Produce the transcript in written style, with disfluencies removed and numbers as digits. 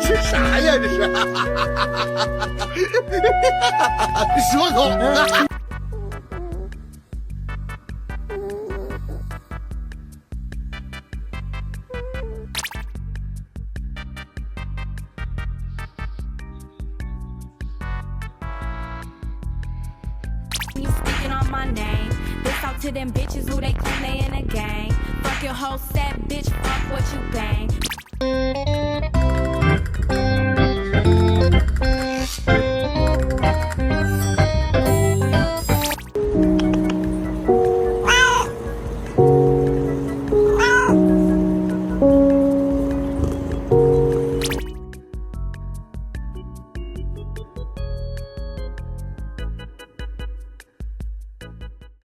是啥呀？这是蛇口。You speaking on my name. This out to them bitches who they claim they in a gang. Fuck your whole set, bitch, fuck what you bang.